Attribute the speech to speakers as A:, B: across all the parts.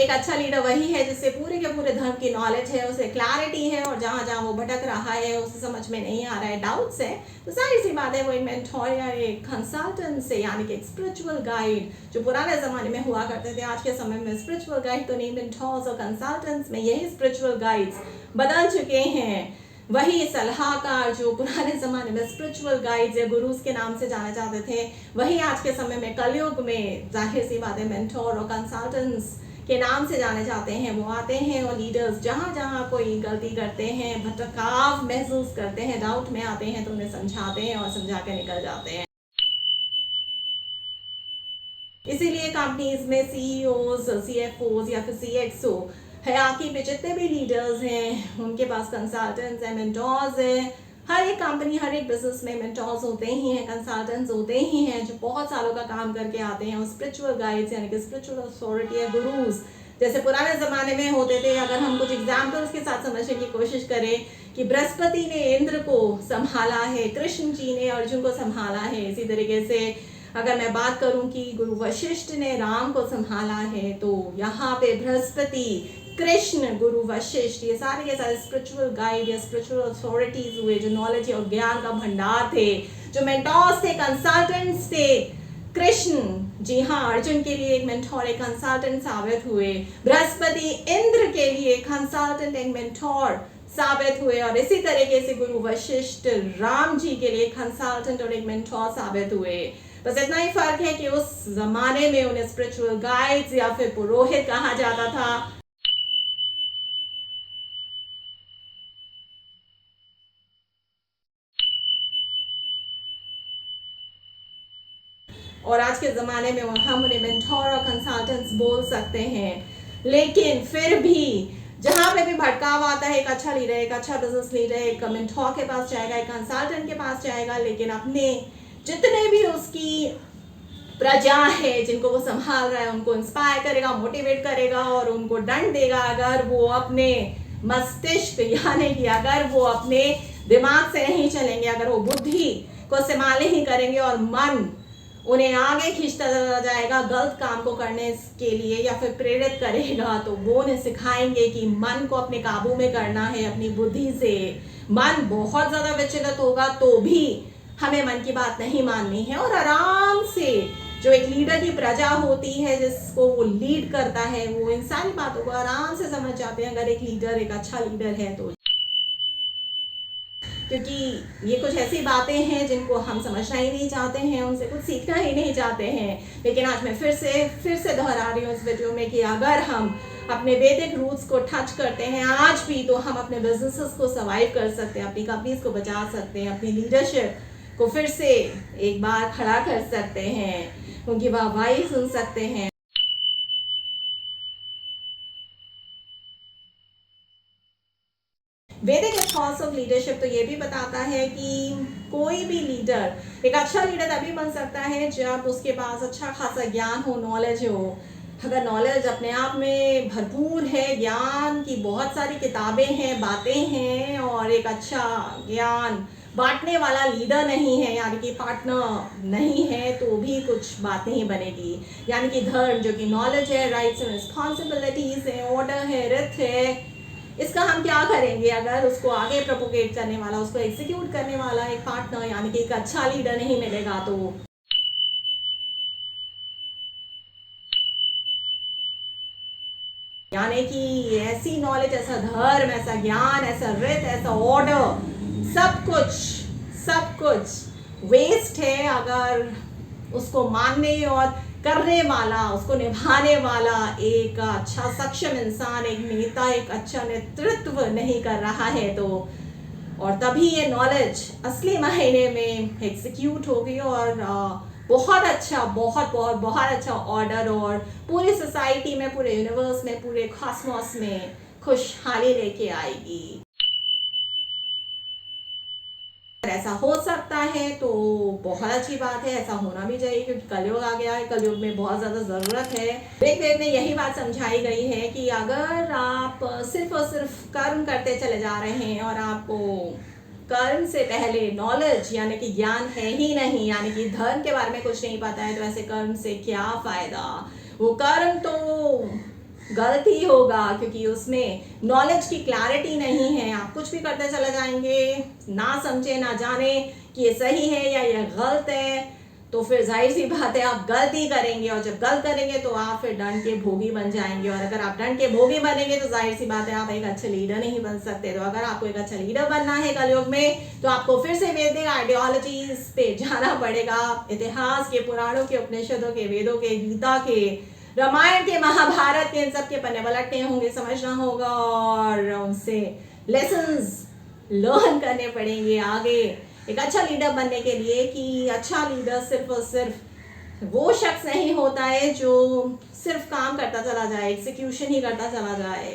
A: एक अच्छा लीडर वही है जिससे पूरे के पूरे धर्म की नॉलेज है, उसे क्लैरिटी है, और जहाँ जहाँ वो भटक रहा है, उसे समझ में नहीं आ रहा है, डाउट्स है, तो सारी सी बातें वो एक मेंटोर या एक कंसल्टेंट से, यानी कि एक स्पिरिचुअल गाइड, जो पुराने ज़माने में हुआ करते थे, आज के समय में स्पिरिचुअल गाइड तो नहीं, मेंटोर्स और कंसल्टेंट्स में यही स्पिरिचुअल गाइड्स बदल चुके हैं। वही सलाहकार जो पुराने ज़माने में स्पिरिचुअल गाइड्स या गुरुज के नाम से जाने जाते थे, वही आज के समय में कलयुग में जाहिर सी बात है मेंटोर और कंसल्टेंट्स के नाम से जाने जाते हैं। वो आते हैं और लीडर्स जहाँ जहाँ कोई गलती करते हैं, भटकाव महसूस करते हैं, डाउट में आते हैं, तो उन्हें समझाते हैं और समझा के निकल जाते हैं। इसीलिए कंपनीज में सीईओज, सीएफओज या फिर सीएक्सओ हयाकी पे जितने भी लीडर्स हैं, उनके पास कंसल्टेंट्स हैं, मेंटोर्स हैं। हर एक कंपनी, हर एक बिजनेस में मेंटोर्स होते ही हैं, कंसल्टेंट्स होते ही हैं, जो बहुत सालों का काम करके आते हैं। और स्पिरिचुअल गाइड्स यानी कि स्पिरिचुअल अथॉरिटी या गुरुज जैसे पुराने ज़माने में होते थे। अगर हम कुछ एग्जाम्पल्स के साथ समझने की कोशिश करें कि बृहस्पति ने इंद्र को संभाला है, कृष्ण जी ने अर्जुन को संभाला है, इसी तरीके से अगर मैं बात करूं कि गुरु वशिष्ठ ने राम को संभाला है, तो यहाँ पे बृहस्पति, कृष्ण, गुरु वशिष्ठ, ये सारे के सारे स्पिरिचुअल गाइड या स्पिरिचुअल अथॉरिटीज हुए, जो नॉलेज और ज्ञान का भंडार थे, जो मेंटोर्स थे, कंसल्टेंट्स थे। कृष्ण जी हाँ अर्जुन के लिए एक मेंटोर, एक कंसल्टेंट साबित हुए। बृहस्पति इंद्र के लिए एक कंसल्टेंट, एक मेंटोर साबित हुए। और इसी तरीके से गुरु वशिष्ठ राम जी के लिए कंसल्टेंट और एक मेंटोर साबित हुए। बस इतना ही फर्क है कि उस जमाने में उन्हें स्पिरिचुअल गाइड्स या फिर पुरोहित कहा जाता था। और आज के ज़माने में हम उन्हें मेंटोर और कंसल्टेंट्स बोल सकते हैं। लेकिन फिर भी जहाँ पे भी भटकाव आता है, एक अच्छा लीडर, एक अच्छा बिजनेस लीडर एक मेंटोर के पास जाएगा, एक कंसल्टेंट के पास जाएगा, लेकिन अपने जितने भी उसकी प्रजा है जिनको वो संभाल रहा है, उनको इंस्पायर करेगा, मोटिवेट करेगा और उनको दंड देगा अगर वो अपने मस्तिष्क यानी कि अगर वो अपने दिमाग से नहीं चलेंगे, अगर वो बुद्धि को इस्तेमाल नहीं करेंगे और मन उन्हें आगे खींचता चला जाएगा गलत काम को करने के लिए या फिर प्रेरित करेगा, तो वो उन्हें सिखाएंगे कि मन को अपने काबू में करना है अपनी बुद्धि से। मन बहुत ज़्यादा विचलित होगा तो भी हमें मन की बात नहीं माननी है, और आराम से जो एक लीडर की प्रजा होती है जिसको वो लीड करता है, वो इन सारी बातों को आराम से समझ जाते हैं अगर एक लीडर, एक अच्छा लीडर है तो। क्योंकि ये कुछ ऐसी बातें हैं जिनको हम समझना ही नहीं चाहते हैं, उनसे कुछ सीखना ही नहीं चाहते हैं। लेकिन आज मैं फिर से दोहरा रही हूँ इस वीडियो में कि अगर हम अपने वैदिक रूट्स को टच करते हैं आज भी, तो हम अपने बिजनेसेस को सर्वाइव कर सकते हैं, अपनी कंपनीज को बचा सकते हैं, अपनी लीडरशिप को फिर से एक बार खड़ा कर सकते हैं, उनकी वाहवाही सुन सकते हैं। वैदिक एथॉस ऑफ लीडरशिप तो ये भी बताता है कि कोई भी लीडर एक अच्छा लीडर तभी बन सकता है जब उसके पास अच्छा खासा ज्ञान हो, नॉलेज हो। अगर नॉलेज अपने आप में भरपूर है, ज्ञान की बहुत सारी किताबें हैं, बातें हैं, और एक अच्छा ज्ञान बांटने वाला लीडर नहीं है, यानी कि पार्टनर नहीं है, तो भी कुछ बात नहीं बनेगी। यानी कि धर्म जो कि नॉलेज है, राइट्स एंड रिस्पॉन्सिबिलिटीज है, ऑर्डर है, रिथ है, इसका हम क्या करेंगे अगर उसको आगे प्रोपोगेट करने वाला, उसको एग्जीक्यूट करने वाला एक पार्टनर यानी कि एक अच्छा लीडर नहीं मिलेगा। तो यानी कि ऐसी नॉलेज, ऐसा धर्म, ऐसा ज्ञान, ऐसा रित, ऐसा ऑर्डर, सब कुछ वेस्ट है अगर उसको मानने और करने वाला, उसको निभाने वाला एक अच्छा सक्षम इंसान, एक नेता, एक अच्छा नेतृत्व नहीं कर रहा है। तो और तभी ये नॉलेज असली मायने में एग्जीक्यूट होगी और बहुत अच्छा, बहुत अच्छा ऑर्डर और पूरी सोसाइटी में, पूरे यूनिवर्स में, पूरे कॉस्मोस में खुशहाली लेके आएगी। ऐसा हो सकता है तो बहुत अच्छी बात है, ऐसा होना भी चाहिए, क्योंकि कलयुग आ गया है, कलयुग में बहुत ज़्यादा ज़रूरत है। वेद में यही बात समझाई गई है कि अगर आप सिर्फ और सिर्फ कर्म करते चले जा रहे हैं और आपको कर्म से पहले नॉलेज यानी कि ज्ञान है ही नहीं, यानी कि धर्म के बारे में कुछ नहीं पता है, तो ऐसे कर्म से क्या फ़ायदा। वो कर्म तो गलती होगा, क्योंकि उसमें नॉलेज की क्लैरिटी नहीं है। आप कुछ भी करते चले जाएंगे, ना समझे ना जाने कि ये सही है या ये गलत है, तो फिर जाहिर सी बात है आप गलती करेंगे, और जब गलत करेंगे तो आप फिर दंड के भोगी बन जाएंगे। और अगर आप दंड के भोगी बनेंगे तो जाहिर सी बात है आप एक अच्छे लीडर नहीं बन सकते। तो अगर आपको एक अच्छा लीडर बनना है कलयुग में, तो आपको फिर से वैदिक आइडियोलॉजीज पे जाना पड़ेगा। इतिहास के, पुराणों के, उपनिषदों के, वेदों के, गीता के, रामायण के, महाभारत के, इन सब के पन्ने पलटने होंगे, समझना होगा और उनसे लेसन्स लर्न करने पड़ेंगे आगे एक अच्छा लीडर बनने के लिए। कि अच्छा लीडर सिर्फ और सिर्फ वो शख्स नहीं होता है जो सिर्फ काम करता चला जाए, एग्जीक्यूशन ही करता चला जाए।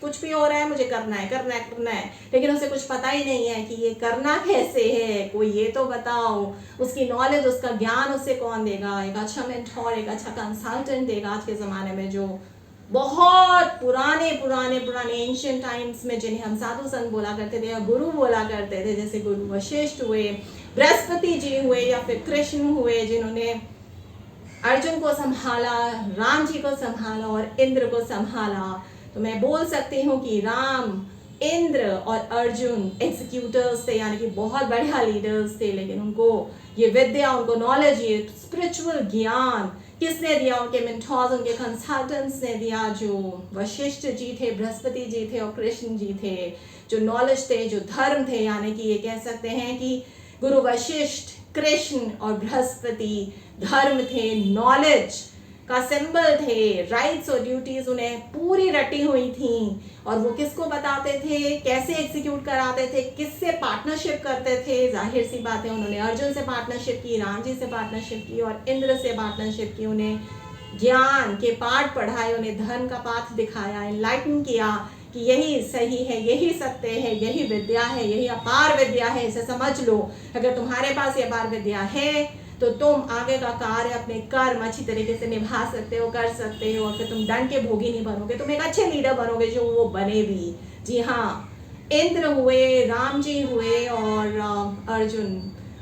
A: कुछ भी हो रहा है, मुझे करना है करना है करना है, लेकिन उसे कुछ पता ही नहीं है कि ये करना कैसे है। कोई ये तो बताओ, उसकी नॉलेज, उसका ज्ञान उसे कौन देगा? एक अच्छा मेंटोर, एक अच्छा कंसल्टेंट देगा आज के ज़माने में, जो बहुत पुराने पुराने पुराने एंशियंट टाइम्स में जिन्हें हम साधु संत बोला करते थे या गुरु बोला करते थे, जैसे गुरु वशिष्ठ हुए, बृहस्पति जी हुए, या फिर कृष्ण हुए जिन्होंने अर्जुन को संभाला, राम जी को संभाला और इंद्र को संभाला। तो मैं बोल सकती हूँ कि राम, इंद्र और अर्जुन एग्जीक्यूटर्स थे, यानी कि बहुत बढ़िया लीडर्स थे। लेकिन उनको ये विद्या, उनको नॉलेज, ये स्पिरिचुअल ज्ञान किसने दिया? उनके मेंटोर्स, उनके कंसल्टेंट्स ने दिया, जो वशिष्ठ जी थे, बृहस्पति जी थे और कृष्ण जी थे। जो नॉलेज थे, जो धर्म थे, यानी कि ये कह सकते हैं कि गुरु वशिष्ठ, कृष्ण और बृहस्पति धर्म थे, नॉलेज का सिंबल थे, राइट्स और ड्यूटीज उन्हें पूरी रटी हुई थी। और वो किसको बताते थे, कैसे एग्जीक्यूट कराते थे, किससे पार्टनरशिप करते थे? जाहिर सी बात है उन्होंने अर्जुन से पार्टनरशिप की, राम जी से पार्टनरशिप की और इंद्र से पार्टनरशिप की। उन्हें ज्ञान के पाठ पढ़ाए, उन्हें धर्म का पाठ दिखाया, एनलाइटन किया कि यही सही है, यही सत्य है, यही विद्या है, यही अपार विद्या है, इसे समझ लो। अगर तुम्हारे पास ये अपार विद्या है तो तुम आगे का कार्य, अपने कर्म अच्छी तरीके से निभा सकते हो, कर सकते हो, और फिर तुम दंड के भोगी नहीं बनोगे, तुम एक अच्छे लीडर बनोगे, जो वो बने भी। जी हाँ, इंद्र हुए, राम जी हुए और अर्जुन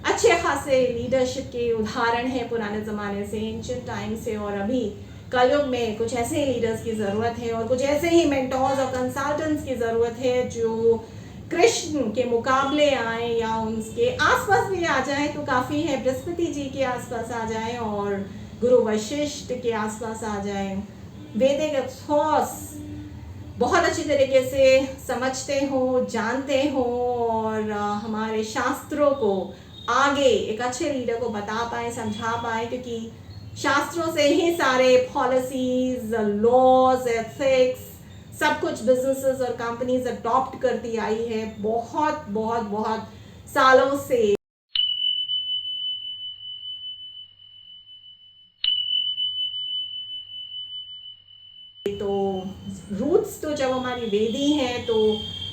A: अच्छे खासे लीडरशिप के उदाहरण है पुराने ज़माने से, एंशिएंट टाइम से। और अभी कलयुग में कुछ ऐसे लीडर्स की ज़रूरत है और कुछ ऐसे ही मेंटोर्स और कंसल्टेंट्स की ज़रूरत है जो कृष्ण के मुकाबले आए या उनके आसपास भी आ जाए तो काफ़ी है। बृहस्पति जी के आसपास आ जाए और गुरु वशिष्ठ के आसपास आ जाए, वैदिक एथोस बहुत अच्छी तरीके से समझते हो, जानते हो और हमारे शास्त्रों को आगे एक अच्छे लीडर को बता पाए, समझा पाए। क्योंकि शास्त्रों से ही सारे पॉलिसीज, लॉज, एथिक्स, सब कुछ बिजनेसेस और कंपनीज अडॉप्ट करती आई है बहुत बहुत बहुत सालों से। तो रूट्स तो जब हमारी वेदी हैं तो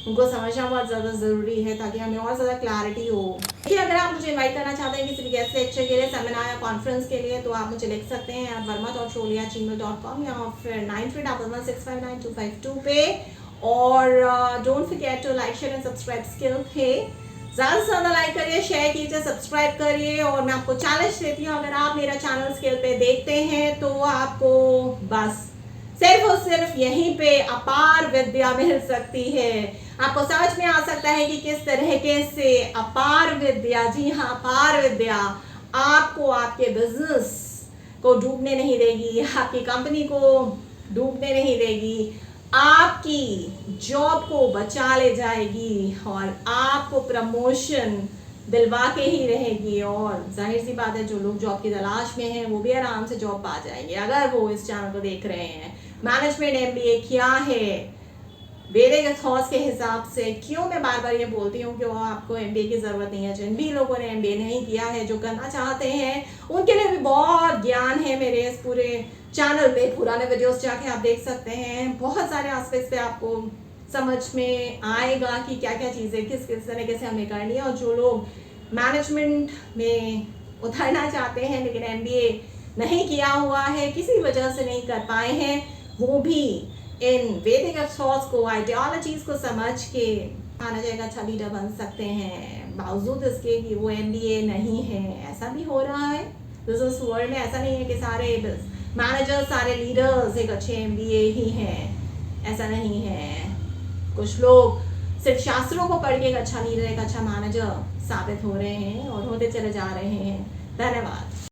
A: उनको समझना बहुत ज़्यादा ज़रूरी है, ताकि हमें और ज़्यादा क्लैरिटी हो। देखिए, अगर आप मुझे इनवाइट करना चाहते हैं किसी भी गेस्ट लेक्चर के लिए, सेमिनार या कॉन्फ्रेंस के लिए, तो आप मुझे लिख सकते हैं verma.sholia@gmail.com या फिर 9311659252 पे। और don't forget to like, share and subscribe skill पे। ज़्यादा से ज़्यादा लाइक करिए, शेयर कीजिए, सब्सक्राइब करिए। और मैं आपको चैलेंज देती हूँ, अगर आप मेरा चैनल स्किल पे देखते हैं तो आपको बस सिर्फ और सिर्फ यहीं पे अपार विद्या मिल सकती है। आपको समझ में आ सकता है कि किस तरीके से अपार विद्या, जी हाँ अपार विद्या, आपको आपके बिजनेस को डूबने नहीं देगी, आपकी कंपनी को डूबने नहीं देगी, आपकी जॉब को बचा ले जाएगी और आपको प्रमोशन दिलवा के ही रहेगी। और जाहिर सी बात है, जो लोग जॉब की तलाश में हैं वो भी आराम से जॉब पा जाएंगे अगर वो इस चैनल को देख रहे हैं। मैनेजमेंट MBA क्या है वैदिक एथोस के हिसाब से? क्यों मैं बार बार ये बोलती हूँ कि आपको MBA की ज़रूरत नहीं है। जिन भी लोगों ने MBA नहीं किया है, जो करना चाहते हैं, उनके लिए भी बहुत ज्ञान है मेरे इस पूरे चैनल पे। पुराने वीडियोस जाके आप देख सकते हैं, बहुत सारे एस्पेक्ट्स पे आपको समझ में आएगा कि क्या क्या चीज़ें किस किस तरीके से हमें करनी है। और जो लोग मैनेजमेंट में उतरना चाहते हैं लेकिन MBA नहीं किया हुआ है, किसी वजह से नहीं कर पाए हैं, वो भी इन वैदिक एथोस को, आइडियोलॉजीज को समझ के आना जाएगा, अच्छा लीडर बन सकते हैं, बावजूद इसके कि वो MBA नहीं है। ऐसा भी हो रहा है बिजनेस वर्ल्ड में। ऐसा नहीं है कि सारे मैनेजर सारे लीडर्स एक अच्छे MBA ही हैं, ऐसा नहीं है। कुछ लोग सिर्फ शास्त्रों को पढ़ के एक अच्छा लीडर, एक अच्छा मैनेजर साबित हो रहे हैं और होते चले जा रहे हैं। धन्यवाद।